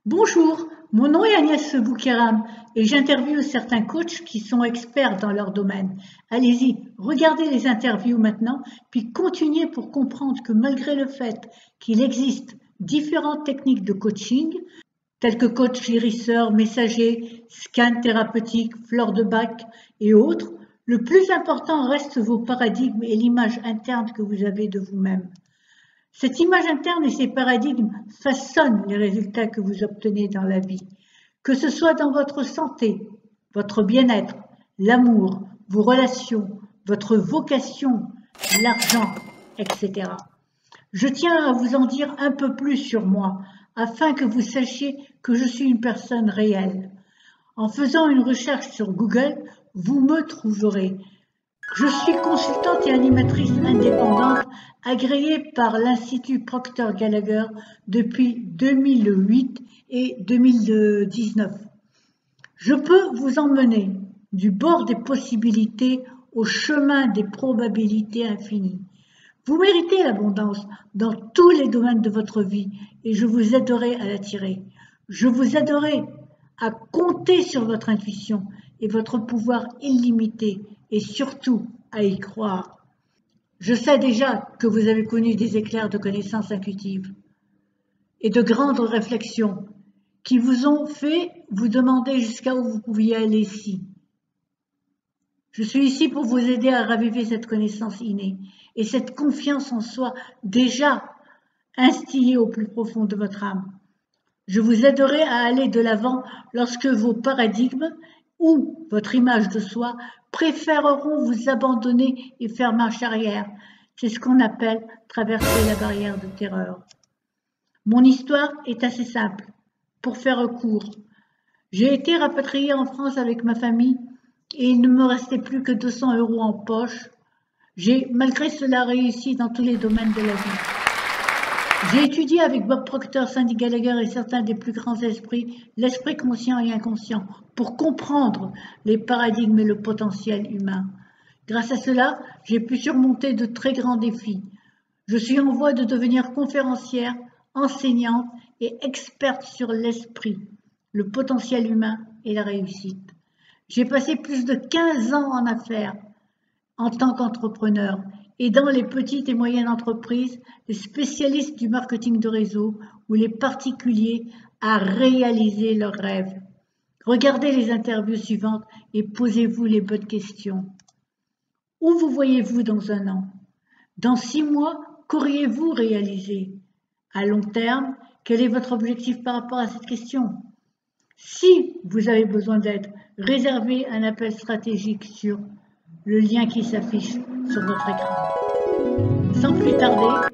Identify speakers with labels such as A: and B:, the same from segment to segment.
A: Bonjour, mon nom est Agnès Boukéram et j'interviewe certains coachs qui sont experts dans leur domaine. Allez-y, regardez les interviews maintenant, puis continuez pour comprendre que malgré le fait qu'il existe différentes techniques de coaching, telles que coach guérisseur, messager, scan thérapeutique, fleur de bac et autres, le plus important reste vos paradigmes et l'image interne que vous avez de vous-même. Cette image interne et ces paradigmes façonnent les résultats que vous obtenez dans la vie, que ce soit dans votre santé, votre bien-être, l'amour, vos relations, votre vocation, l'argent, etc. Je tiens à vous en dire un peu plus sur moi, afin que vous sachiez que je suis une personne réelle. En faisant une recherche sur Google, vous me trouverez. Je suis consultante et animatrice indépendante agréée par l'Institut Proctor Gallagher depuis 2008 et 2019. Je peux vous emmener du bord des possibilités au chemin des probabilités infinies. Vous méritez l'abondance dans tous les domaines de votre vie et je vous aiderai à l'attirer. Je vous aiderai à compter sur votre intuition et votre pouvoir illimité et surtout à y croire. Je sais déjà que vous avez connu des éclairs de connaissances intuitives et de grandes réflexions qui vous ont fait vous demander jusqu'à où vous pouviez aller ici. Je suis ici pour vous aider à raviver cette connaissance innée et cette confiance en soi déjà instillée au plus profond de votre âme. Je vous aiderai à aller de l'avant lorsque vos paradigmes ou votre image de soi préféreront vous abandonner et faire marche arrière. C'est ce qu'on appelle traverser la barrière de terreur. Mon histoire est assez simple. Pour faire court, j'ai été rapatriée en France avec ma famille et il ne me restait plus que 200 € en poche. J'ai malgré cela réussi dans tous les domaines de la vie. J'ai étudié avec Bob Proctor, Sandy Gallagher et certains des plus grands esprits, l'esprit conscient et inconscient, pour comprendre les paradigmes et le potentiel humain. Grâce à cela, j'ai pu surmonter de très grands défis. Je suis en voie de devenir conférencière, enseignante et experte sur l'esprit, le potentiel humain et la réussite. J'ai passé plus de 15 ans en affaires en tant qu'entrepreneur et dans les petites et moyennes entreprises, les spécialistes du marketing de réseau ou les particuliers à réaliser leurs rêves. Regardez les interviews suivantes et posez-vous les bonnes questions. Où vous voyez-vous dans un an? Dans 6 mois, qu'auriez-vous réalisé? À long terme, quel est votre objectif par rapport à cette question? Si vous avez besoin d'aide, réservez un appel stratégique sur le lien qui s'affiche sur votre écran. Sans plus tarder,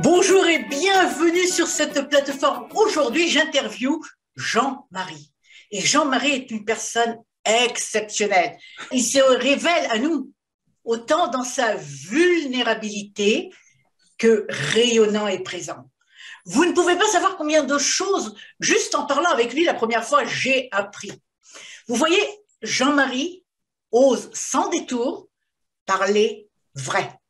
B: bonjour et bienvenue sur cette plateforme. Aujourd'hui, j'interviewe Jean-Marie. Et Jean-Marie est une personne exceptionnelle. Il se révèle à nous autant dans sa vulnérabilité que rayonnant et présent. Vous ne pouvez pas savoir combien de choses, juste en parlant avec lui la première fois, j'ai appris. Vous voyez, Jean-Marie ose sans détour parler vrai,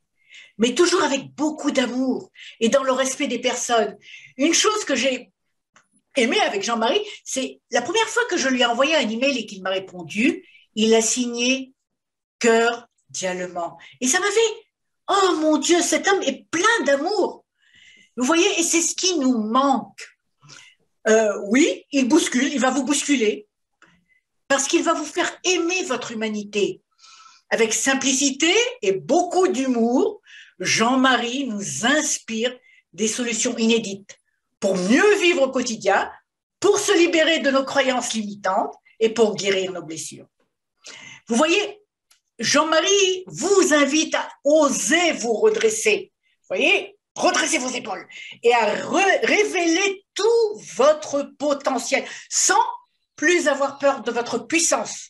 B: mais toujours avec beaucoup d'amour et dans le respect des personnes. Une chose que j'ai aimée avec Jean-Marie, c'est la première fois que je lui ai envoyé un email et qu'il m'a répondu, il a signé cordialement. Et ça m'a fait, oh mon Dieu, cet homme est plein d'amour. Vous voyez, et c'est ce qui nous manque. Oui, il bouscule, il va vous bousculer, parce qu'il va vous faire aimer votre humanité. Avec simplicité et beaucoup d'humour, Jean-Marie nous inspire des solutions inédites pour mieux vivre au quotidien, pour se libérer de nos croyances limitantes et pour guérir nos blessures. Vous voyez, Jean-Marie vous invite à oser vous redresser. Vous voyez, redressez vos épaules et à révéler tout votre potentiel sans plus avoir peur de votre puissance.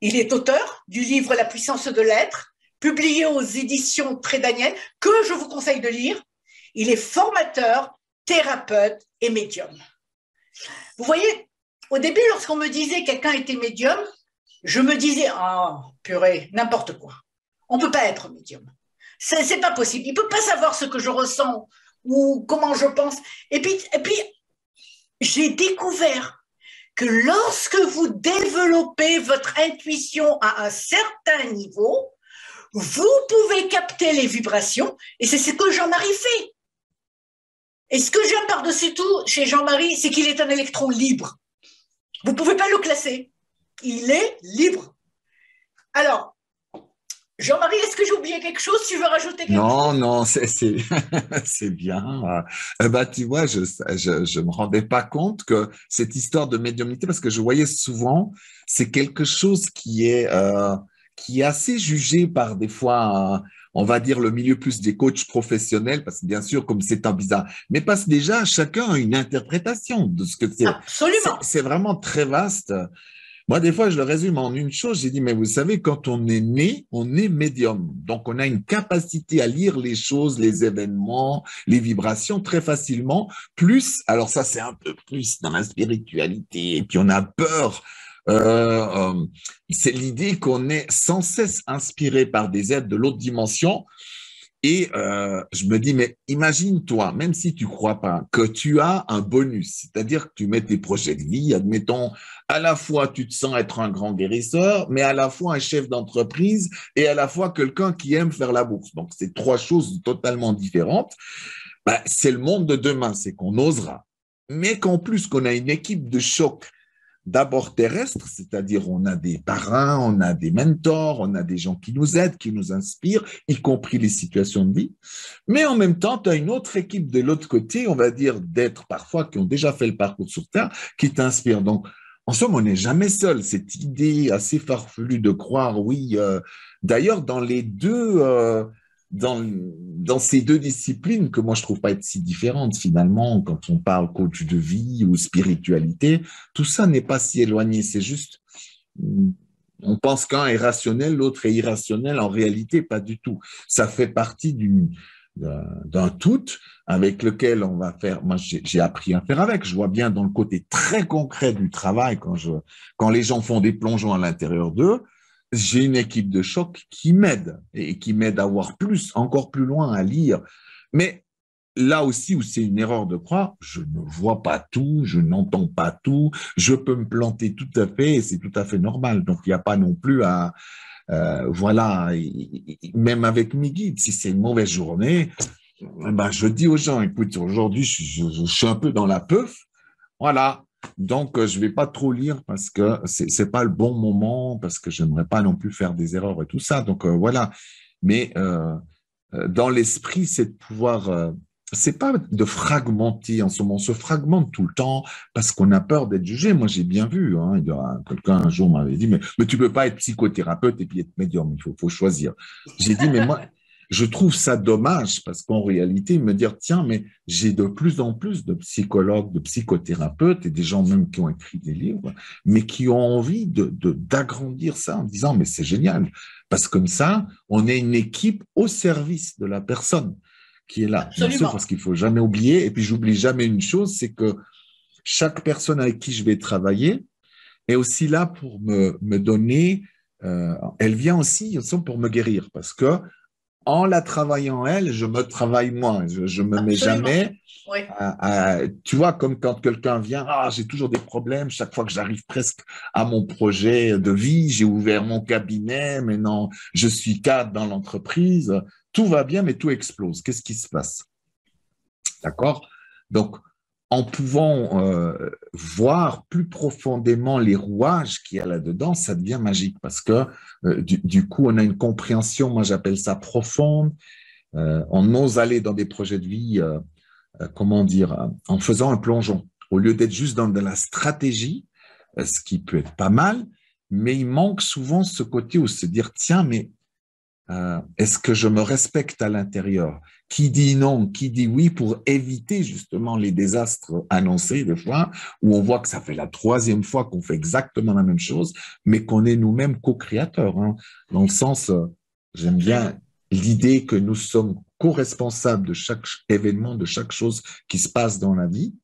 B: Il est auteur du livre La puissance de l'être, publié aux éditions Trait Daniel, que je vous conseille de lire. Il est formateur, thérapeute et médium. Vous voyez, au début, lorsqu'on me disait quelqu'un était médium, je me disais, oh, purée, n'importe quoi. On ne peut pas être médium. C'est pas possible. Il ne peut pas savoir ce que je ressens ou comment je pense. Et puis j'ai découvert que lorsque vous développez votre intuition à un certain niveau, vous pouvez capter les vibrations et c'est ce que Jean-Marie fait. Et ce que j'aime par-dessus tout chez Jean-Marie, c'est qu'il est un électron libre. Vous ne pouvez pas le classer. Il est libre. Alors, Jean-Marie, est-ce que j'ai oublié quelque chose? Tu veux rajouter quelque chose?
C: Non, c'est bien. Bah, tu vois, je me rendais pas compte que cette histoire de médiumnité, parce que je voyais souvent, c'est quelque chose qui est assez jugé par des fois, on va dire le milieu plus des coachs professionnels, parce que bien sûr, comme c'est un bizarre, mais parce que déjà, chacun a une interprétation de ce que c'est.
B: Absolument.
C: C'est vraiment très vaste. Moi, des fois, je le résume en une chose. J'ai dit, mais vous savez, quand on est né, on est médium. Donc, on a une capacité à lire les choses, les événements, les vibrations très facilement. Plus, alors ça, c'est un peu plus dans la spiritualité. Et puis, on a peur. C'est l'idée qu'on est sans cesse inspiré par des êtres de l'autre dimension. Et je me dis, mais imagine-toi, même si tu crois pas, que tu as un bonus, c'est-à-dire que tu mets tes projets de vie, admettons, à la fois tu te sens être un grand guérisseur, mais à la fois un chef d'entreprise et à la fois quelqu'un qui aime faire la bourse. Donc, c'est trois choses totalement différentes. Ben, c'est le monde de demain, c'est qu'on osera. Mais qu'en plus, qu'on a une équipe de choc d'abord terrestre, c'est-à-dire on a des parrains, on a des mentors, on a des gens qui nous aident, qui nous inspirent, y compris les situations de vie. Mais en même temps, tu as une autre équipe de l'autre côté, on va dire d'êtres parfois qui ont déjà fait le parcours sur Terre, qui t'inspirent. Donc, en somme, on n'est jamais seul. Cette idée assez farfelue de croire, oui. D'ailleurs, dans ces deux disciplines que moi je trouve pas être si différentes finalement, quand on parle coach de vie ou spiritualité, tout ça n'est pas si éloigné. C'est juste, on pense qu'un est rationnel, l'autre est irrationnel. En réalité, pas du tout. Ça fait partie d'un tout avec lequel on va faire. Moi, j'ai appris à faire avec. Je vois bien dans le côté très concret du travail quand les gens font des plongeons à l'intérieur d'eux. J'ai une équipe de choc qui m'aide et qui m'aide à voir plus, encore plus loin, à lire. Mais là aussi où c'est une erreur de croire, je ne vois pas tout, je n'entends pas tout, je peux me planter tout à fait et c'est tout à fait normal. Donc, il n'y a pas non plus à... voilà, même avec mes guides, si c'est une mauvaise journée, ben, je dis aux gens, écoute, aujourd'hui, je suis un peu dans la peuf, voilà. Donc, je vais pas trop lire parce que c'est pas le bon moment, parce que j'aimerais pas non plus faire des erreurs et tout ça. Donc, voilà. Mais dans l'esprit, c'est de pouvoir, c'est pas de fragmenter en ce moment. On se fragmente tout le temps parce qu'on a peur d'être jugé. Moi, j'ai bien vu. Hein, quelqu'un un jour m'avait dit, mais tu peux pas être psychothérapeute et puis être médium. Il faut choisir. J'ai dit, mais moi, je trouve ça dommage parce qu'en réalité, me dire, tiens, mais j'ai de plus en plus de psychologues, de psychothérapeutes et des gens même qui ont écrit des livres, mais qui ont envie d'agrandir ça en disant, mais c'est génial. Parce que comme ça, on est une équipe au service de la personne qui est là.
B: Absolument.
C: Bien sûr, parce qu'il faut jamais oublier, et puis j'oublie jamais une chose, c'est que chaque personne avec qui je vais travailler est aussi là pour me donner, elle vient aussi pour me guérir, parce que en la travaillant elle, je me travaille moi. Je me mets jamais
B: oui.
C: tu vois, comme quand quelqu'un vient, j'ai toujours des problèmes chaque fois que j'arrive presque à mon projet de vie, j'ai ouvert mon cabinet, mais non, je suis cadre dans l'entreprise, tout va bien, mais tout explose. Qu'est-ce qui se passe? D'accord? Donc, en pouvant voir plus profondément les rouages qu'il y a là-dedans, ça devient magique parce que du coup, on a une compréhension, moi j'appelle ça profonde, on ose aller dans des projets de vie, comment dire, en faisant un plongeon, au lieu d'être juste dans de la stratégie, ce qui peut être pas mal, mais il manque souvent ce côté où se dire, tiens, mais est-ce que je me respecte à l'intérieur? Qui dit non, qui dit oui pour éviter justement les désastres annoncés des fois, où on voit que ça fait la troisième fois qu'on fait exactement la même chose, mais qu'on est nous-mêmes co-créateurs. Hein, dans le sens, j'aime bien l'idée que nous sommes co-responsables de chaque événement, de chaque chose qui se passe dans la vie.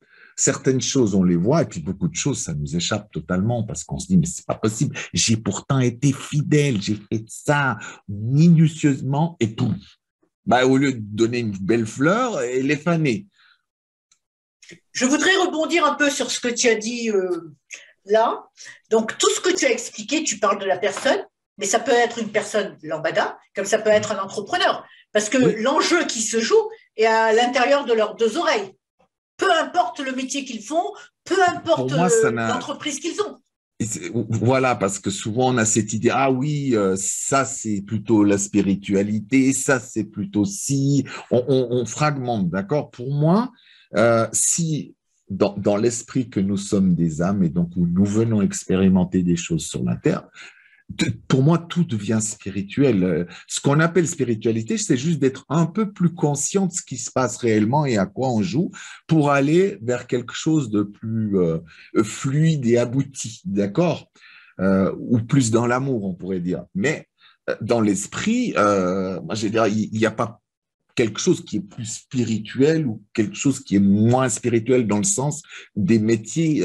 C: certaines choses, on les voit, et puis beaucoup de choses, ça nous échappe totalement parce qu'on se dit, mais c'est pas possible. J'ai pourtant été fidèle, j'ai fait ça minutieusement et tout. Bah, au lieu de donner une belle fleur, elle est fanée.
B: Je voudrais rebondir un peu sur ce que tu as dit là. Donc, tout ce que tu as expliqué, tu parles de la personne, mais ça peut être une personne lambada, comme ça peut être un entrepreneur. Parce que
C: Oui.
B: l'enjeu qui se joue est à l'intérieur de leurs deux oreilles. Peu importe le métier qu'ils font, peu
C: Pour
B: importe
C: moi, ça n'a.
B: l'entreprise qu'ils ont.
C: Voilà, parce que souvent on a cette idée, ah oui, ça c'est plutôt la spiritualité, ça c'est plutôt si, on fragmente, d'accord? Pour moi, si dans l'esprit que nous sommes des âmes et donc où nous venons expérimenter des choses sur la terre, pour moi, tout devient spirituel. Ce qu'on appelle spiritualité, c'est juste d'être un peu plus conscient de ce qui se passe réellement et à quoi on joue pour aller vers quelque chose de plus fluide et abouti, d'accord? Ou plus dans l'amour, on pourrait dire. Mais dans l'esprit, moi, je veux dire, il n'y a pas quelque chose qui est plus spirituel ou quelque chose qui est moins spirituel dans le sens des métiers.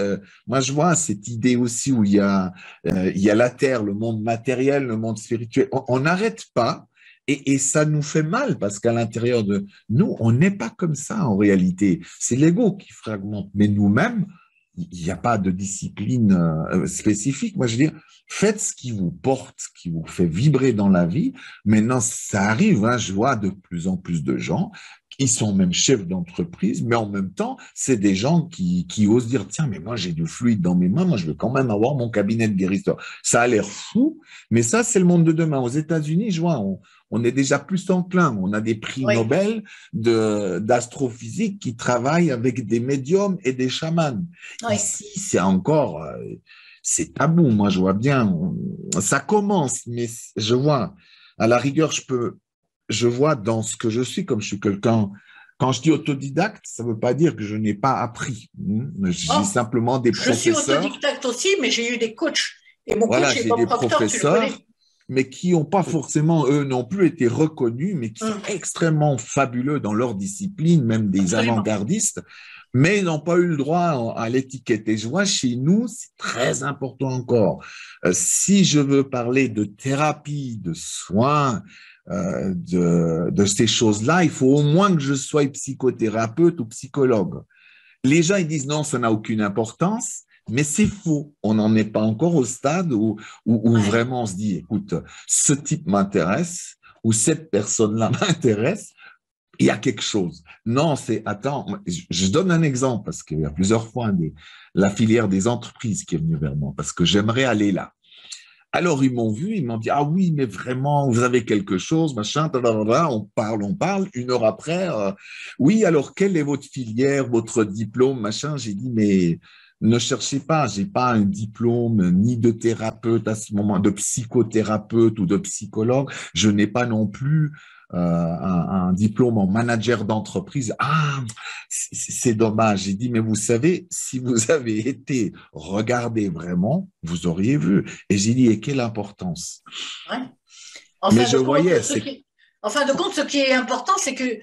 C: Moi, je vois cette idée aussi où il y a la terre, le monde matériel, le monde spirituel. On n'arrête pas et ça nous fait mal parce qu'à l'intérieur de nous, on n'est pas comme ça en réalité. C'est l'ego qui fragmente, mais nous-mêmes, il n'y a pas de discipline spécifique. Moi, je veux dire, faites ce qui vous porte, ce qui vous fait vibrer dans la vie. Maintenant, ça arrive, hein, je vois de plus en plus de gens qui sont même chefs d'entreprise, mais en même temps, c'est des gens qui osent dire, tiens, mais moi, j'ai du fluide dans mes mains, moi, je veux quand même avoir mon cabinet de guérisseur. Ça a l'air fou, mais ça, c'est le monde de demain. Aux États-Unis, je vois, on est déjà plus enclin. On a des prix
B: Oui.
C: Nobel d'astrophysique qui travaillent avec des médiums et des chamans.
B: Oui.
C: Ici, c'est encore, c'est tabou. Moi, je vois bien, ça commence, mais je vois, à la rigueur, je vois dans ce que je suis, comme je suis quelqu'un, quand je dis autodidacte, ça ne veut pas dire que je n'ai pas appris. J'ai
B: Oh,
C: simplement des
B: je suis
C: professeurs.
B: autodidacte aussi, mais j'ai eu des coachs. Et mon
C: Voilà,
B: coach est
C: j'ai
B: Bob
C: des
B: Proctor, tu le
C: professeurs,
B: connais.
C: mais qui n'ont pas forcément, eux non plus, été reconnus, mais qui sont extrêmement fabuleux dans leur discipline, même des
B: Absolument.
C: avant-gardistes, mais ils n'ont pas eu le droit à l'étiquette. Et je vois, chez nous, c'est très important encore. Si je veux parler de thérapie, de soins, de ces choses-là, il faut au moins que je sois psychothérapeute ou psychologue. Les gens, ils disent non, ça n'a aucune importance. Mais c'est faux. On n'en est pas encore au stade où
B: Ouais.
C: vraiment on se dit, écoute, ce type m'intéresse ou cette personne-là m'intéresse, il y a quelque chose. Non, c'est, attends, je donne un exemple parce qu'il y a plusieurs fois la filière des entreprises qui est venue vers moi parce que j'aimerais aller là. Alors, ils m'ont vu, ils m'ont dit, ah oui, mais vraiment, vous avez quelque chose, machin, on parle, 1 heure après, oui, alors, quelle est votre filière, votre diplôme, machin, j'ai dit, mais ne cherchez pas, j'ai pas un diplôme ni de thérapeute à ce moment, de psychothérapeute ou de psychologue, je n'ai pas non plus un diplôme en manager d'entreprise. Ah, c'est dommage. J'ai dit, mais vous savez, si vous avez été regardé vraiment, vous auriez vu. Et j'ai dit, et quelle importance?
B: Ouais. En
C: Mais
B: fin
C: je
B: de compte,
C: voyais,
B: ce qui est important, c'est que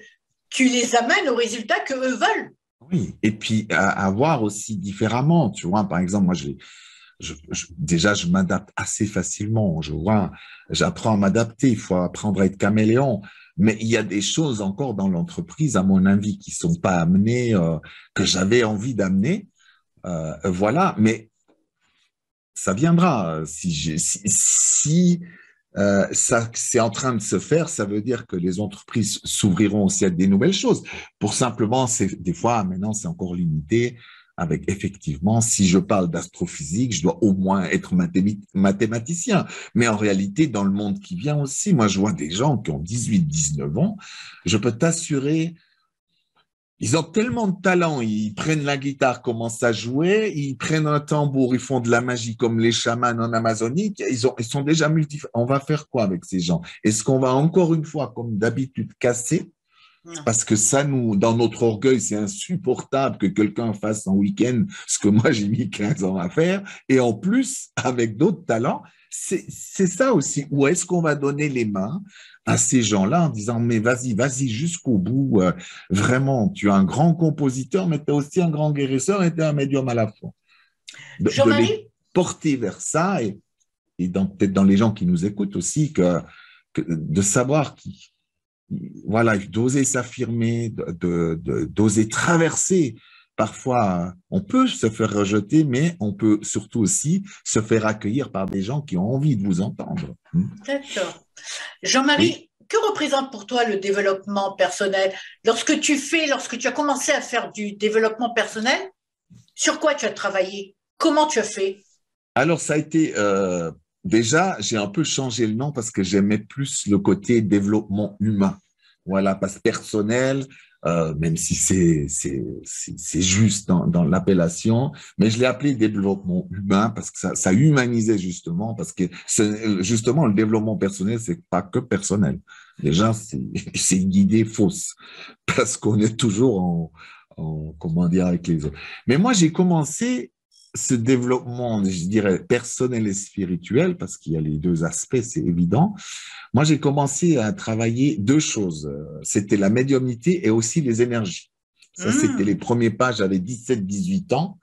B: tu les amènes au résultat que eux veulent.
C: oui. Et puis à voir aussi différemment. Tu vois, par exemple, moi, déjà, je m'adapte assez facilement. Je vois, j'apprends à m'adapter. Il faut apprendre à être caméléon. Mais il y a des choses encore dans l'entreprise, à mon avis, qui sont pas amenées, que j'avais envie d'amener. Voilà. Mais ça viendra. Si ça, c'est en train de se faire, ça veut dire que les entreprises s'ouvriront aussi à des nouvelles choses. Pour simplement, des fois, maintenant, c'est encore limité avec effectivement, si je parle d'astrophysique, je dois au moins être mathématicien. Mais en réalité, dans le monde qui vient aussi, moi, je vois des gens qui ont 18, 19 ans, je peux t'assurer, ils ont tellement de talent, ils prennent la guitare, commencent à jouer, ils prennent un tambour, ils font de la magie comme les chamans en Amazonie, ils sont déjà multi. On va faire quoi avec ces gens? Est-ce qu'on va encore une fois, comme d'habitude, casser? Parce que ça, dans notre orgueil, c'est insupportable que quelqu'un fasse en week-end ce que moi j'ai mis 15 ans à faire, et en plus, avec d'autres talents. c'est ça aussi. Ou est-ce qu'on va donner les mains à ces gens-là en disant, mais vas-y jusqu'au bout. Vraiment, tu es un grand compositeur, mais tu es aussi un grand guérisseur et tu es un médium à la fois. De les
B: Jean-Marie,
C: porter vers ça et peut-être dans les gens qui nous écoutent aussi, de savoir voilà, d'oser s'affirmer, d'oser traverser. Parfois, on peut se faire rejeter, mais on peut surtout aussi se faire accueillir par des gens qui ont envie de vous entendre.
B: d'accord.
C: Oui.
B: Jean-Marie, que représente pour toi le développement personnel? Lorsque tu as commencé à faire du développement personnel, sur quoi tu as travaillé? Comment tu as fait?
C: Alors, ça a été déjà, j'ai un peu changé le nom parce que j'aimais plus le côté développement humain. Voilà, parce que personnel, même si c'est juste dans l'appellation, mais je l'ai appelé développement humain parce que ça humanisait justement, parce que justement, le développement personnel, c'est pas que personnel. Déjà, c'est une idée fausse parce qu'on est toujours comment dire, avec les autres. Mais moi, j'ai commencé ce développement, je dirais, personnel et spirituel, parce qu'il y a les deux aspects, c'est évident. Moi, j'ai commencé à travailler deux choses. C'était la médiumnité et aussi les énergies. Ça, c'était les premiers pas. J'avais 17, 18 ans.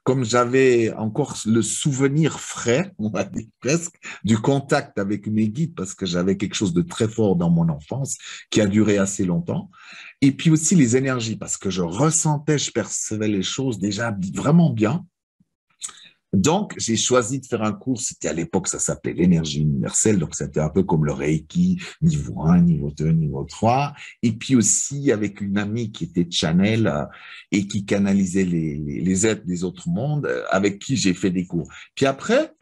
C: Comme j'avais encore le souvenir frais, on va dire presque, du contact avec mes guides, parce que j'avais quelque chose de très fort dans mon enfance, qui a duré assez longtemps. Et puis aussi les énergies, parce que je ressentais, je percevais les choses déjà vraiment bien. Donc, j'ai choisi de faire un cours, c'était à l'époque, ça s'appelait l'énergie universelle, donc c'était un peu comme le Reiki, niveau 1, niveau 2, niveau 3, et puis aussi avec une amie qui était Channel et qui canalisait les êtres des autres mondes, avec qui j'ai fait des cours. Puis après,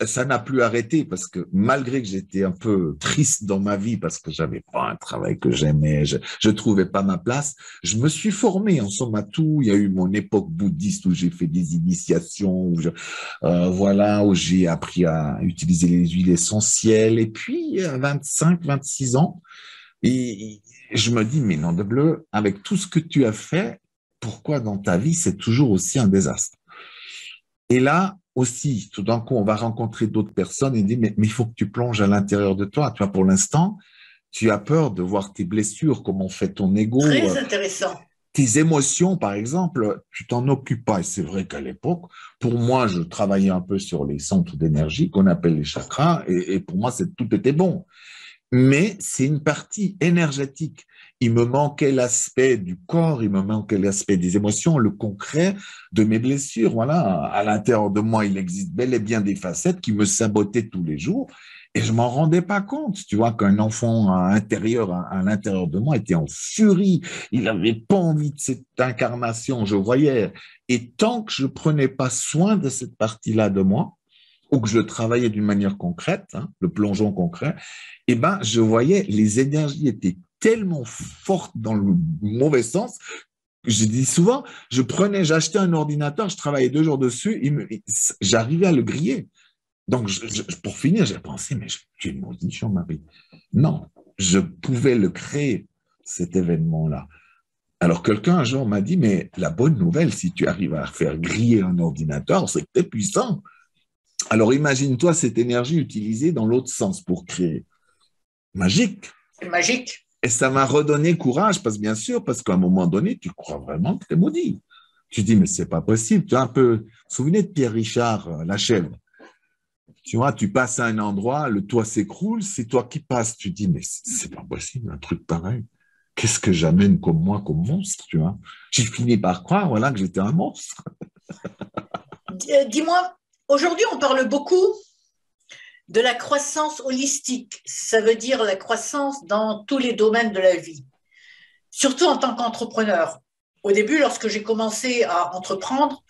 C: ça n'a plus arrêté parce que malgré que j'étais un peu triste dans ma vie parce que j'avais pas un travail que j'aimais, je trouvais pas ma place, je me suis formé en somme à tout. Il y a eu mon époque bouddhiste où j'ai fait des initiations, voilà, où j'ai appris à utiliser les huiles essentielles. Et puis, à 25, 26 ans, et je me dis, mais non de bleu, avec tout ce que tu as fait, pourquoi dans ta vie c'est toujours aussi un désastre? Et là aussi, tout d'un coup, on va rencontrer d'autres personnes et dire, mais il faut que tu plonges à l'intérieur de toi. Tu vois, pour l'instant, tu as peur de voir tes blessures, comment fait ton ego,
B: Très intéressant.
C: tes émotions, par exemple, tu t'en occupes pas. Et c'est vrai qu'à l'époque, pour moi, je travaillais un peu sur les centres d'énergie qu'on appelle les chakras, et pour moi, tout était bon. Mais c'est une partie énergétique. Il me manquait l'aspect du corps, il me manquait l'aspect des émotions, le concret de mes blessures. Voilà, à l'intérieur de moi, il existe bel et bien des facettes qui me sabotaient tous les jours et je m'en rendais pas compte. Tu vois qu'un enfant intérieur, à l'intérieur de moi était en furie. Il n'avait pas envie de cette incarnation, je voyais. Et tant que je prenais pas soin de cette partie-là de moi, ou que je le travaillais d'une manière concrète, hein, le plongeon concret, eh ben, je voyais les énergies étaient tellement fortes dans le mauvais sens. Je dis souvent, j'achetais un ordinateur, je travaillais 2 jours dessus, j'arrivais à le griller. Donc, pour finir, j'ai pensé, mais tu es maudit, Jean-Marie. Non, je pouvais le créer, cet événement-là. Alors, quelqu'un un jour m'a dit, mais la bonne nouvelle, si tu arrives à faire griller un ordinateur, c'est que tu es puissant. Alors, imagine-toi cette énergie utilisée dans l'autre sens pour créer. Magique.
B: C'est magique.
C: Et ça m'a redonné courage, parce qu'à un moment donné, tu crois vraiment que tu es maudit. Tu dis, mais c'est pas possible. Tu as un peu, souvenez de Pierre Richard, la chèvre. Tu vois, tu passes à un endroit, le toit s'écroule, c'est toi qui passes. Tu dis, mais c'est pas possible, un truc pareil. Qu'est-ce que j'amène comme moi, comme monstre, tu vois? J'ai fini par croire, voilà, que j'étais un monstre.
B: Dis-moi, aujourd'hui, on parle beaucoup de la croissance holistique. Ça veut dire la croissance dans tous les domaines de la vie, surtout en tant qu'entrepreneur. Au début, lorsque j'ai commencé à entreprendre,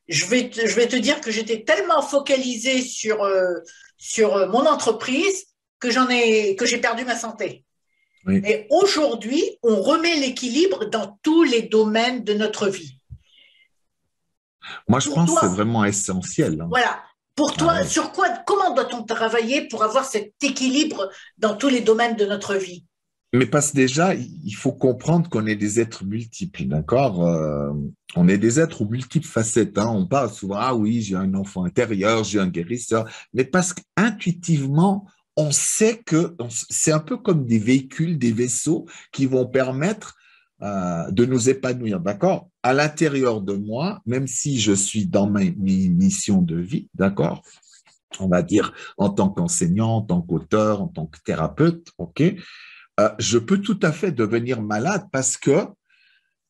B: je vais te dire que j'étais tellement focalisée sur mon entreprise que j'ai perdu ma santé.
C: Oui.
B: Et aujourd'hui, on remet l'équilibre dans tous les domaines de notre vie.
C: Moi, je pense que c'est
B: toi,
C: vraiment essentiel. Hein.
B: Voilà. Pour toi, comment doit-on travailler pour avoir cet équilibre dans tous les domaines de notre vie?
C: Mais parce que déjà, il faut comprendre qu'on est des êtres multiples, d'accord? On est des êtres aux multiples facettes, hein. On parle souvent, ah oui, j'ai un enfant intérieur, j'ai un guérisseur, mais parce qu'intuitivement, on sait que c'est un peu comme des véhicules, des vaisseaux qui vont permettre de nous épanouir, d'accord? À l'intérieur de moi, même si je suis dans ma mission de vie, d'accord? On va dire en tant qu'enseignant, en tant qu'auteur, en tant que thérapeute, ok? Je peux tout à fait devenir malade parce que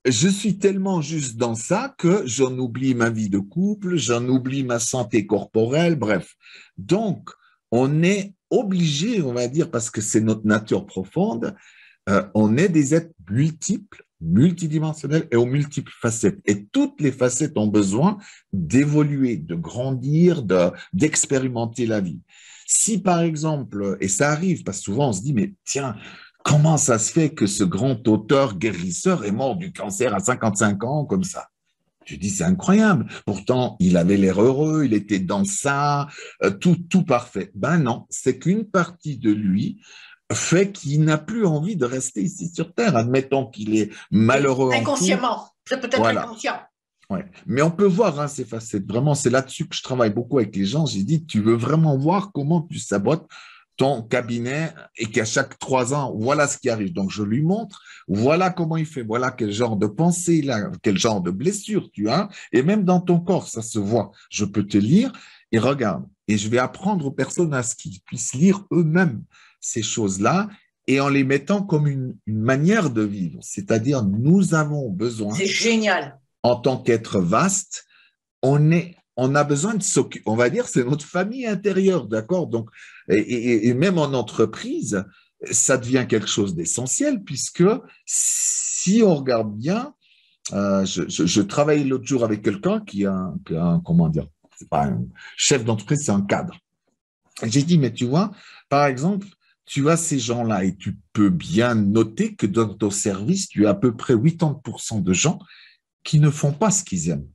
C: je suis tellement juste dans ça que j'en oublie ma vie de couple, j'en oublie ma santé corporelle, bref. Donc, on est obligé, on va dire, parce que c'est notre nature profonde, on est des êtres multiples, multidimensionnels et aux multiples facettes. Et toutes les facettes ont besoin d'évoluer, de grandir, d'expérimenter la vie. Si par exemple, et ça arrive, parce que souvent on se dit, mais tiens, comment ça se fait que ce grand auteur guérisseur est mort du cancer à 55 ans comme ça? Je dis, c'est incroyable. Pourtant, il avait l'air heureux, il était dans ça, tout parfait. Ben non, c'est qu'une partie de lui fait qu'il n'a plus envie de rester ici sur Terre. Admettons qu'il est malheureux en couple.
B: Inconsciemment, c'est peut-être
C: Voilà.
B: inconscient.
C: Ouais. Mais on peut voir ces facettes. Vraiment, c'est là-dessus que je travaille beaucoup avec les gens. J'ai dit, tu veux vraiment voir comment tu sabotes ton cabinet et qu'à chaque 3 ans, voilà ce qui arrive. Donc, je lui montre, voilà comment il fait, voilà quel genre de pensée, là, quel genre de blessure tu as. Et même dans ton corps, ça se voit. Je peux te lire et regarde. Et je vais apprendre aux personnes à ce qu'ils puissent lire eux-mêmes ces choses-là et en les mettant comme une manière de vivre. C'est-à-dire, nous avons besoin,
B: c'est génial,
C: en tant qu'être vaste, on a besoin de s'occuper, on va dire, c'est notre famille intérieure, d'accord? Donc, et même en entreprise, ça devient quelque chose d'essentiel puisque si on regarde bien, je travaillais l'autre jour avec quelqu'un qui a comment dire, c'est pas un chef d'entreprise, c'est un cadre. J'ai dit, mais tu vois, par exemple, tu as ces gens-là et tu peux bien noter que dans ton service, tu as à peu près 80% de gens qui ne font pas ce qu'ils aiment.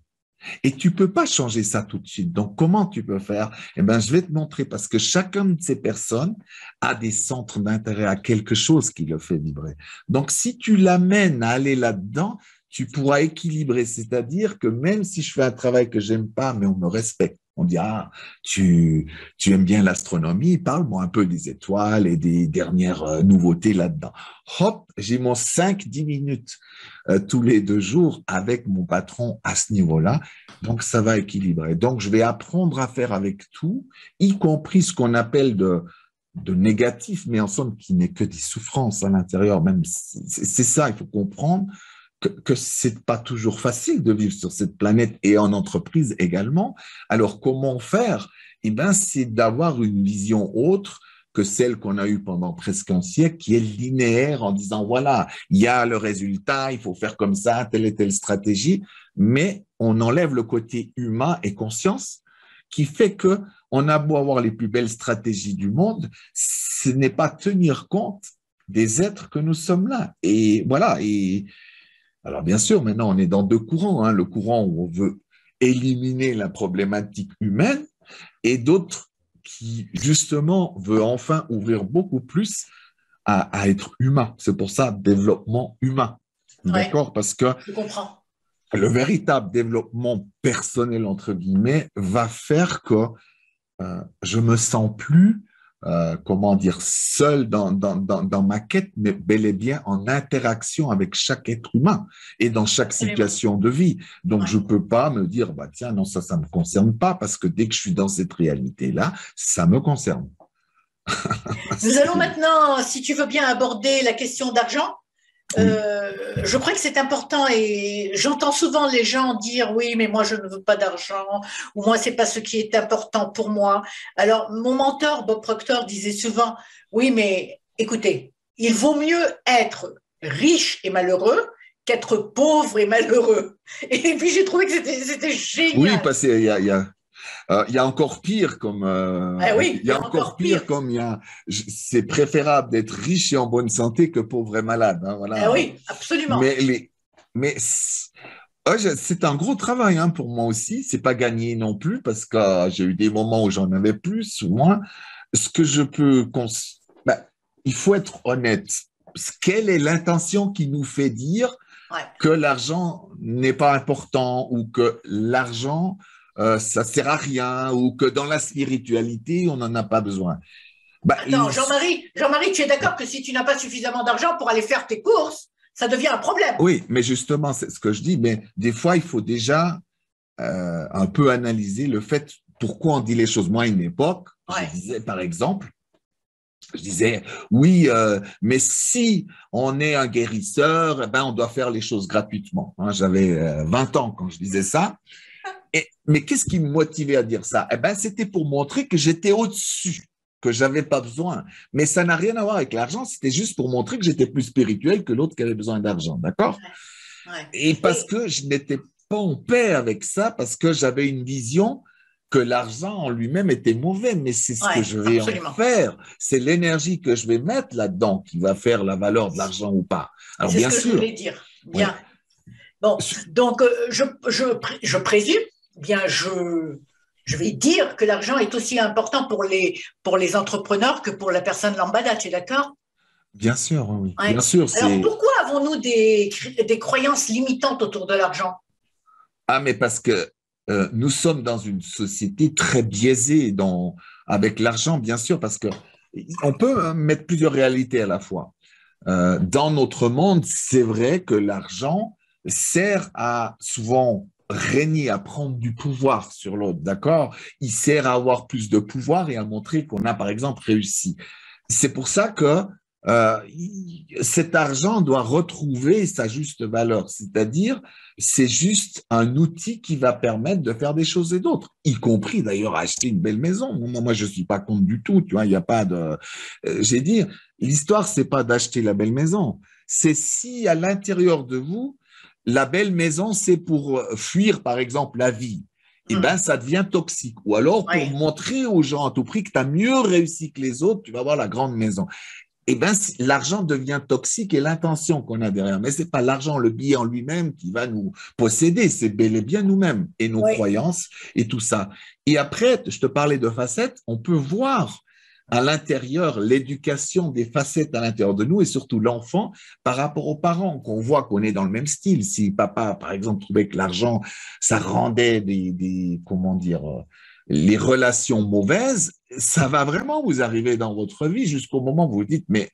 C: Et tu peux pas changer ça tout de suite. Donc, comment tu peux faire? Eh ben, je vais te montrer parce que chacun de ces personnes a des centres d'intérêt, à quelque chose qui le fait vibrer. Donc, si tu l'amènes à aller là-dedans, tu pourras équilibrer. C'est-à-dire que même si je fais un travail que j'aime pas, mais on me respecte. On dit, ah, tu aimes bien l'astronomie, parle-moi un peu des étoiles et des dernières nouveautés là-dedans. Hop, j'ai mon 5-10 minutes tous les 2 jours avec mon patron à ce niveau-là. Donc, ça va équilibrer. Donc, je vais apprendre à faire avec tout, y compris ce qu'on appelle de négatif, mais en somme, qui n'est que des souffrances à l'intérieur. Même, c'est ça, il faut comprendre que c'est pas toujours facile de vivre sur cette planète et en entreprise également. Alors, comment faire? Eh ben, c'est d'avoir une vision autre que celle qu'on a eue pendant presque un siècle, qui est linéaire en disant, voilà, il y a le résultat, il faut faire comme ça, telle et telle stratégie, mais on enlève le côté humain et conscience qui fait que on a beau avoir les plus belles stratégies du monde, ce n'est pas tenir compte des êtres que nous sommes là. Et voilà, et alors, bien sûr, maintenant, on est dans 2 courants, hein, le courant où on veut éliminer la problématique humaine et d'autres qui, justement, veut enfin ouvrir beaucoup plus à être humain. C'est pour ça, développement humain.
B: Ouais,
C: d'accord? Parce que
B: je comprends.
C: le véritable développement personnel, entre guillemets, va faire que je me sens plus comment dire, seul dans ma quête, mais bel et bien en interaction avec chaque être humain et dans chaque
B: Absolument.
C: situation de vie. Donc,
B: Ouais.
C: je peux pas me dire, bah, tiens, non, ça me concerne pas, parce que dès que je suis dans cette réalité-là, ça me concerne.
B: Nous allons maintenant, si tu veux bien, aborder la question d'argent.
C: Oui.
B: Je crois que c'est important et j'entends souvent les gens dire oui, mais moi je ne veux pas d'argent ou moi c'est pas ce qui est important pour moi. Alors mon mentor Bob Proctor disait souvent oui, mais écoutez, il vaut mieux être riche et malheureux qu'être pauvre et malheureux. Et puis j'ai trouvé que c'était génial.
C: Oui, parce qu'il y a encore pire comme
B: oui,
C: il y a encore pire comme c'est préférable d'être riche et en bonne santé que pauvre et malade, hein, voilà.
B: Oui, absolument.
C: Mais c'est un gros travail, hein, pour moi aussi. C'est pas gagné non plus parce que j'ai eu des moments où j'en avais plus ou moins. Ce que je peux il faut être honnête. quelle est l'intention qui nous fait dire que l'argent n'est pas important ou que l'argent, ça sert à rien ou que dans la spiritualité, on n'en a pas besoin.
B: Attends, Jean-Marie, tu es d'accord que si tu n'as pas suffisamment d'argent pour aller faire tes courses, ça devient un problème.
C: Oui, mais justement, c'est ce que je dis, mais des fois, il faut déjà un peu analyser le fait pourquoi on dit les choses. Moi, à une époque, je disais, par exemple, je disais, oui, mais si on est un guérisseur, eh ben, on doit faire les choses gratuitement. Hein, j'avais 20 ans quand je disais ça. Mais qu'est-ce qui me motivait à dire ça? Eh ben, c'était pour montrer que j'étais au-dessus, que j'avais pas besoin. Mais ça n'a rien à voir avec l'argent, c'était juste pour montrer que j'étais plus spirituel que l'autre qui avait besoin d'argent, d'accord? Et parce que je n'étais pas en paix avec ça, parce que j'avais une vision que l'argent en lui-même était mauvais, mais c'est ce que je vais en faire. C'est l'énergie que je vais mettre là-dedans qui va faire la valeur de l'argent ou pas.
B: Alors, bien sûr. C'est ce que je voulais dire. Bien. Bon, donc, je présume, bien, je vais dire que l'argent est aussi important pour les entrepreneurs que pour la personne lambda, tu es d'accord?
C: Bien sûr, oui. Bien sûr.
B: Alors, pourquoi avons-nous des croyances limitantes autour de l'argent?
C: Ah, mais parce que nous sommes dans une société très biaisée avec l'argent, bien sûr, parce que on peut mettre plusieurs réalités à la fois. Dans notre monde, c'est vrai que l'argent sert à souvent régner, à prendre du pouvoir sur l'autre, d'accord? Il sert à avoir plus de pouvoir et à montrer qu'on a, par exemple, réussi. C'est pour ça que cet argent doit retrouver sa juste valeur, c'est-à-dire c'est juste un outil qui va permettre de faire des choses et d'autres, y compris d'ailleurs acheter une belle maison. Moi, je suis pas contre du tout, tu vois, il n'y a pas de... j'ai dit, l'histoire, c'est pas d'acheter la belle maison, c'est si à l'intérieur de vous, la belle maison, c'est pour fuir, par exemple, la vie, et ben ça devient toxique. Ou alors, pour montrer aux gens à tout prix que tu as mieux réussi que les autres, tu vas avoir la grande maison. Eh bien, l'argent devient toxique et l'intention qu'on a derrière. Mais ce n'est pas l'argent, le billet en lui-même qui va nous posséder, c'est bel et bien nous-mêmes et nos croyances et tout ça. Et après, je te parlais de facettes, on peut voir à l'intérieur l'éducation des facettes à l'intérieur de nous et surtout l'enfant par rapport aux parents, qu'on voit qu'on est dans le même style. Si papa, par exemple, trouvait que l'argent, ça rendait comment dire, les relations mauvaises, ça va vraiment vous arriver dans votre vie jusqu'au moment où vous vous dites, mais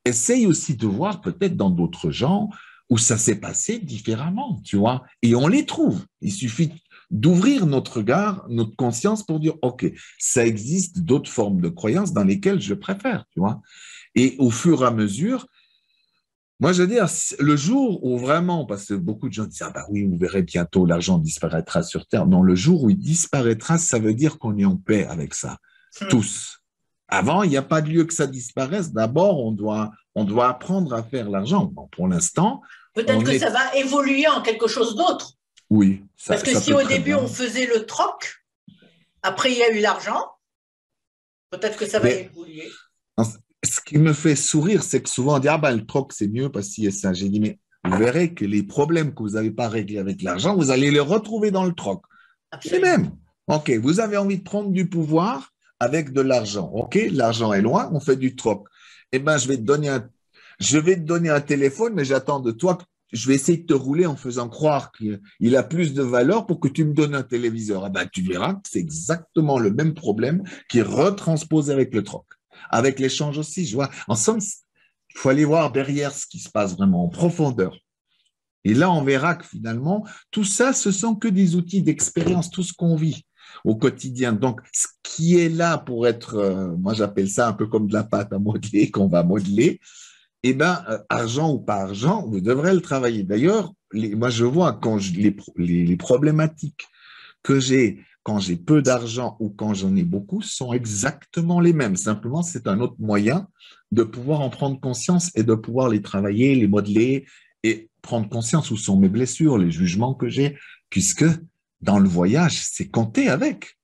C: essaye aussi de voir peut-être dans d'autres gens où ça s'est passé différemment, tu vois, et on les trouve. Il suffit d'ouvrir notre regard, notre conscience pour dire, OK, ça existe d'autres formes de croyances dans lesquelles je préfère, tu vois. Et au fur et à mesure, moi, je veux dire, le jour où vraiment, parce que beaucoup de gens disent, ah bah oui, vous verrez bientôt, l'argent disparaîtra sur Terre. Non, le jour où il disparaîtra, ça veut dire qu'on est en paix avec ça, tous. Avant, il n'y a pas de lieu que ça disparaisse. D'abord, on doit apprendre à faire l'argent. Bon, pour l'instant.
B: Peut-être que ça va évoluer en quelque chose d'autre.
C: Oui.
B: Parce que si au début, on faisait le troc, après, il y a eu l'argent, peut-être que ça va évoluer.
C: Ce qui me fait sourire, c'est que souvent on dit, ah ben le troc c'est mieux parce qu'il y a ça. J'ai dit, mais vous verrez que les problèmes que vous n'avez pas réglés avec l'argent, vous allez les retrouver dans le troc. Et même, ok, vous avez envie de prendre du pouvoir avec de l'argent. Ok, l'argent est loin, on fait du troc. Eh ben, je vais te donner un téléphone, mais j'attends de toi que je vais essayer de te rouler en faisant croire qu'il a plus de valeur pour que tu me donnes un téléviseur. Ah ben, tu verras que c'est exactement le même problème qui est retransposé avec le troc. Avec l'échange aussi, je vois. En somme, il faut aller voir derrière ce qui se passe vraiment en profondeur. Et là, on verra que finalement, tout ça, ce sont que des outils d'expérience, tout ce qu'on vit au quotidien. Donc, ce qui est là pour être, moi j'appelle ça un peu comme de la pâte à modeler, qu'on va modeler, eh bien, argent ou pas argent, vous devrez le travailler. D'ailleurs, moi je vois quand les problématiques que j'ai quand j'ai peu d'argent ou quand j'en ai beaucoup sont exactement les mêmes. Simplement, c'est un autre moyen de pouvoir en prendre conscience et de pouvoir les travailler, les modeler et prendre conscience où sont mes blessures, les jugements que j'ai, puisque dans le voyage, c'est compter avec.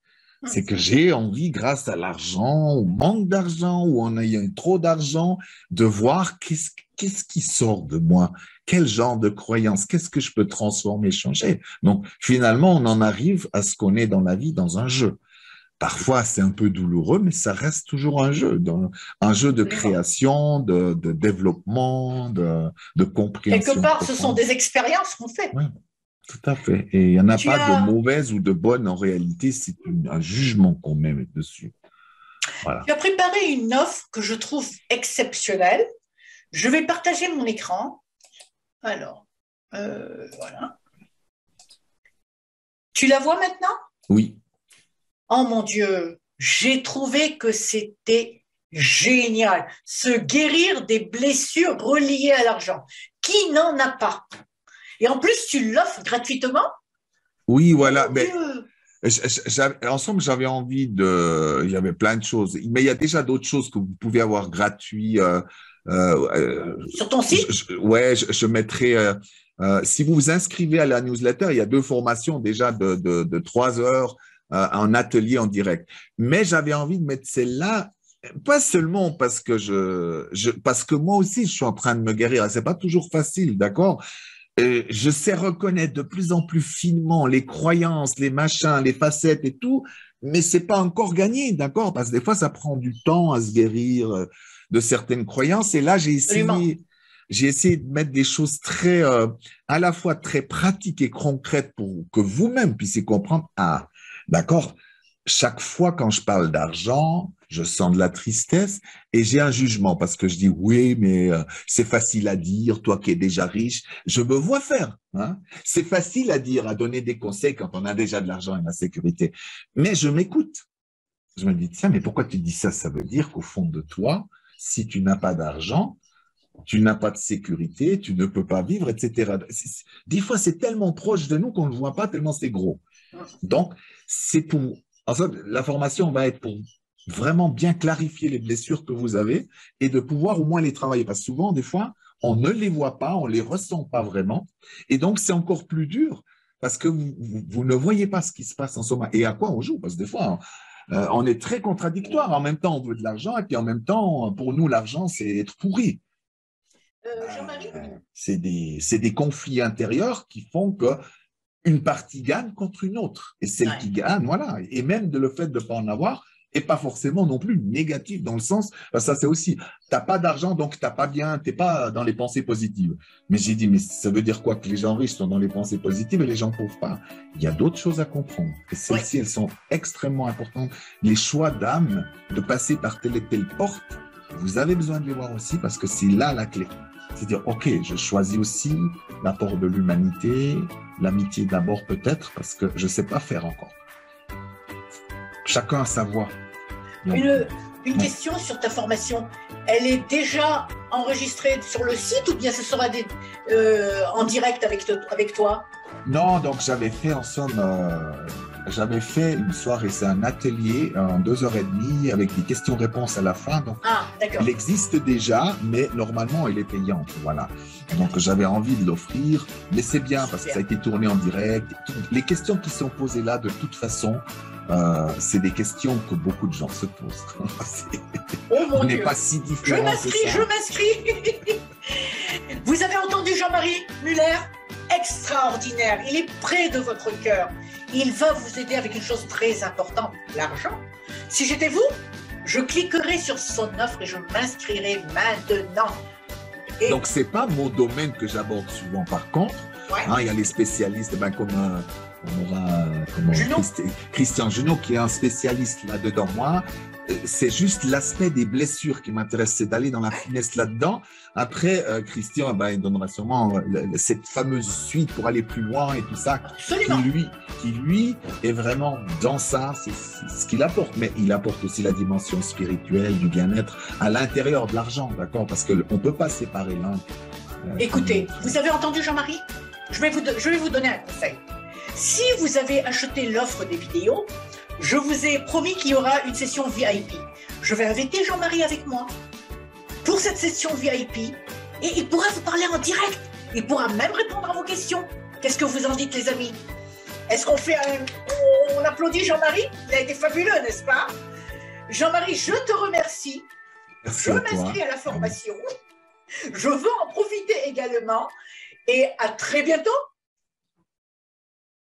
C: C'est que j'ai envie, grâce à l'argent, au manque d'argent, ou en ayant trop d'argent, de voir qu'est-ce qui sort de moi, quel genre de croyance, qu'est-ce que je peux transformer, changer. Donc, finalement, on en arrive à ce qu'on est dans la vie, dans un jeu. Parfois, c'est un peu douloureux, mais ça reste toujours un jeu, un jeu de création, de développement, de compréhension.
B: Quelque part, ce sont des expériences qu'on fait.
C: Oui, tout à fait. Et il n'y en a pas de
B: as,
C: mauvaise ou de bonne en réalité, c'est un jugement qu'on met dessus. Voilà.
B: tu as préparé une offre que je trouve exceptionnelle. Je vais partager mon écran. Alors, voilà. Tu la vois maintenant?
C: Oui.
B: Oh mon Dieu, j'ai trouvé que c'était génial. Se guérir des blessures reliées à l'argent. Qui n'en a pas? Et en plus, tu l'offres gratuitement?
C: Oui, voilà.
B: Mon
C: Mais
B: Dieu.
C: ensemble, j'avais envie de. Il y avait plein de choses. Mais il y a déjà d'autres choses que vous pouvez avoir gratuit.
B: Sur ton site?
C: Ouais, je mettrai. Si vous vous inscrivez à la newsletter, il y a 2 formations déjà de 3 heures en atelier en direct. Mais j'avais envie de mettre celle-là, pas seulement parce que parce que moi aussi, je suis en train de me guérir. C'est pas toujours facile, d'accord? Je sais reconnaître de plus en plus finement les croyances, les machins, les facettes et tout, mais c'est pas encore gagné, d'accord? Parce que des fois, ça prend du temps à se guérir de certaines croyances. Et là, j'ai essayé de mettre des choses très, à la fois très pratiques et concrètes pour que vous-même puissiez comprendre. Ah, d'accord. Chaque fois quand je parle d'argent, je sens de la tristesse et j'ai un jugement parce que je dis oui, mais c'est facile à dire, toi qui es déjà riche, je me vois faire. Hein. C'est facile à dire, à donner des conseils quand on a déjà de l'argent et de la sécurité. Mais je m'écoute. Je me dis, tiens, mais pourquoi tu dis ça? Ça veut dire qu'au fond de toi, si tu n'as pas d'argent, tu n'as pas de sécurité, tu ne peux pas vivre, etc. Des fois, c'est tellement proche de nous qu'on ne le voit pas tellement c'est gros. Donc, c'est pour... En fait, la formation va être pour vraiment bien clarifier les blessures que vous avez et de pouvoir au moins les travailler. Parce que souvent, des fois, on ne les voit pas, on ne les ressent pas vraiment. Et donc, c'est encore plus dur parce que vous ne voyez pas ce qui se passe en ce moment. Et à quoi on joue? Parce que des fois, on est très contradictoire. En même temps, on veut de l'argent et puis en même temps, pour nous, l'argent, c'est être pourri.
B: Jean-Marie?
C: C'est des conflits intérieurs qui font que une partie gagne contre une autre. Et celle qui gagne, voilà. Et même le fait de ne pas en avoir n'est pas forcément non plus négatif dans le sens, ça c'est aussi, tu n'as pas d'argent, donc tu n'es pas dans les pensées positives. Mais j'ai dit, mais ça veut dire quoi que les gens riches sont dans les pensées positives et les gens pauvres pas? Il y a d'autres choses à comprendre. Et celles-ci, elles sont extrêmement importantes. Les choix d'âme, de passer par telle et telle porte, vous avez besoin de les voir aussi parce que c'est là la clé. C'est-à-dire, OK, je choisis aussi l'apport de l'humanité, l'amitié d'abord peut-être, parce que je ne sais pas faire encore. Chacun a sa voix. Donc,
B: une question sur ta formation. Elle est déjà enregistrée sur le site ou bien ce sera en direct avec toi?
C: Non, donc j'avais fait en somme... j'avais fait une soirée, c'est un atelier en 2h30 avec des questions-réponses à la fin. Donc, elle existe déjà, mais normalement, elle est payante. Voilà. Donc, j'avais envie de l'offrir, mais c'est bien parce que ça a été tourné en direct. Les questions qui sont posées là, de toute façon, c'est des questions que beaucoup de gens se posent. On n'est pas si différents.
B: Je m'inscris. Vous avez entendu Jean-Marie Muller? Extraordinaire. Il est près de votre cœur. Il va vous aider avec une chose très importante, l'argent. Si j'étais vous, je cliquerais sur son offre et je m'inscrirais maintenant.
C: Donc, ce n'est pas mon domaine que j'aborde souvent. Par contre, il y a les spécialistes, comme on aura Christian Junot, qui est un spécialiste là-dedans. Moi, c'est juste l'aspect des blessures qui m'intéresse, c'est d'aller dans la finesse là-dedans. Après, Christian, il donnera sûrement cette fameuse suite pour aller plus loin et tout ça, qui lui est vraiment dans ça, c'est ce qu'il apporte. Mais il apporte aussi la dimension spirituelle, du bien-être à l'intérieur de l'argent, d'accord? Parce qu'on ne peut pas séparer l'un.
B: Écoutez, vous avez entendu Jean-Marie? Je vais vous donner un conseil. Si vous avez acheté l'offre des vidéos, je vous ai promis qu'il y aura une session VIP. Je vais inviter Jean-Marie avec moi pour cette session VIP et il pourra vous parler en direct. Il pourra même répondre à vos questions. Qu'est-ce que vous en dites, les amis? Est-ce qu'on fait on applaudit Jean-Marie? Il a été fabuleux, n'est-ce pas? Jean-Marie, je te remercie.
C: Merci
B: je m'inscris à la formation. Je veux en profiter également et à très bientôt.